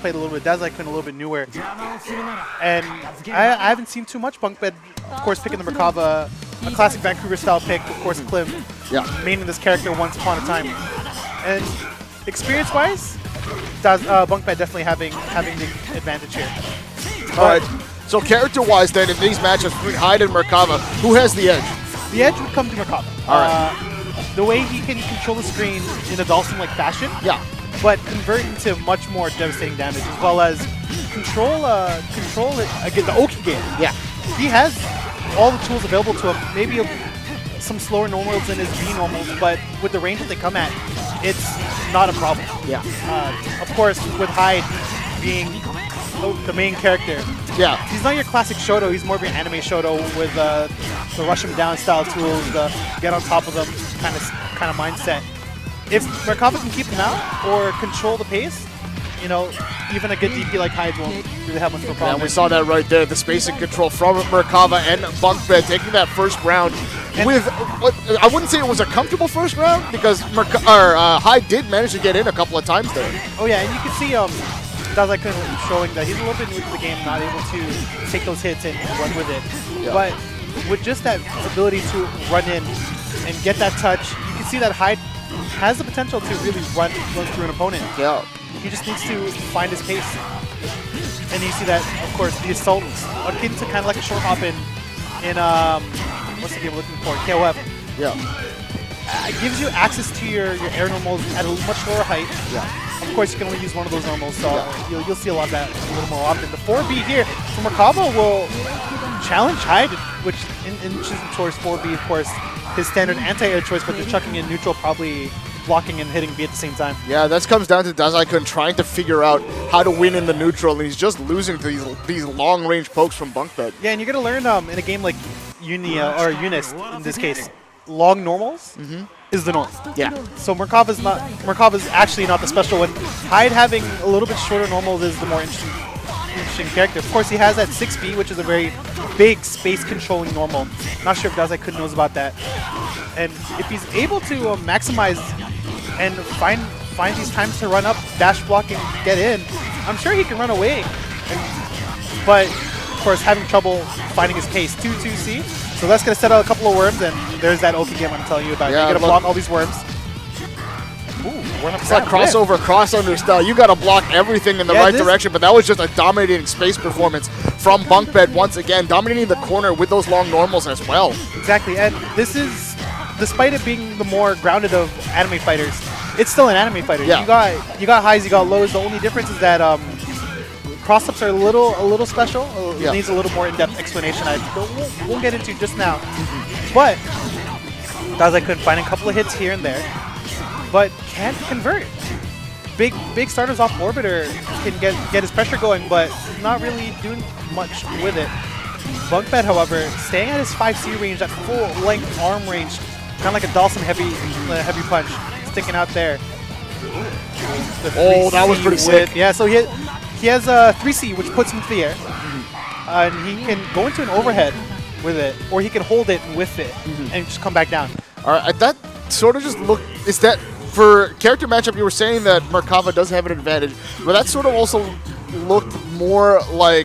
played a little bit Dazaikun, a little bit newer. And I haven't seen too much Bunkbed. Of course, picking the Merkava, a classic Vancouver-style pick. Of course, Klim, maining this character once upon a time. And experience-wise, Bunkbed definitely having the advantage here. All right. So character-wise, then, in these matchups between Hyde and Merkava, who has the edge? The edge would come to Merkava. All right. The way he can control the screen in a Dhalsim-like fashion, but convert into much more devastating damage, as well as control against the Okizeme. Yeah. He has all the tools available to him. Maybe some slower normals than his V normals, but with the range that they come at, it's not a problem. Yeah. Of course, with Hyde being the main character, he's not your classic Shoto. He's more of your anime Shoto with the rush him down style tools, the get on top of them kind of mindset. If Merkava can keep him out or control the pace, you know, even a good DP like Hyde won't really have much of a problem. And we saw that right there, the spacing control from Merkava and Bunkbed taking that first round with, I wouldn't say it was a comfortable first round because Hyde did manage to get in a couple of times there. Oh yeah, and you can see Dazaikun showing that he's a little bit new to the game, not able to take those hits and run with it. Yeah. But with just that ability to run in and get that touch, you can see that Hyde has the potential to really run through an opponent. Yeah. He just needs to find his pace. And you see that, of course, the assaults akin to kind of like a short hop in what's the game we're looking for? KOF. Yeah. It gives you access to your air normals at a much lower height. Yeah. Of course, you can only use one of those normals, so you'll see a lot of that a little more often. The 4B here from Merkava will challenge Hyde, which inches towards 4B, of course, his standard anti-air choice, but they're chucking in neutral, probably blocking and hitting B at the same time. Yeah, that comes down to Dazaikun trying to figure out how to win in the neutral, and he's just losing to these long-range pokes from Bunkbed. Yeah, and you're going to learn in a game like UNIST, in this case, long normals is the norm. Yeah. So Merkava's actually not the special one. Hyde having a little bit shorter normals is the more interesting character. Of course, he has that 6B, which is a very big space-controlling normal. Not sure if Dazaikun knows about that. And if he's able to maximize and find these times to run up, dash block, and get in, I'm sure he can run away. But, of course, having trouble finding his pace. 2-2-C. So that's going to set out a couple of worms, and there's that Okizeme I'm telling you about. Yeah, you got to block all these worms. Ooh, it's like crossover style. You got to block everything in the right direction, but that was just a dominating space performance from Bunkbed once again, dominating the corner with those long normals as well. Exactly, and this is, despite it being the more grounded of anime fighters, it's still an anime fighter. Yeah. You got highs, you got lows. The only difference is that cross-ups are a little special. It needs a little more in-depth explanation I won't get into just now. But Dazaikun finding a couple of hits here and there, but can't convert. Big starters off orbiter can get his pressure going, but not really doing much with it. Bunkbed, however, staying at his 5C range, that full-length arm range, kind of like a Dhalsim heavy punch, sticking out there. Oh, that was pretty sick. Yeah, so he has a 3C, which puts him to the air. And he can go into an overhead with it, or he can hold it and whiff it and just come back down. All right, that sort of just looked, is that, for character matchup, you were saying that Merkava does have an advantage, but that sort of also looked more like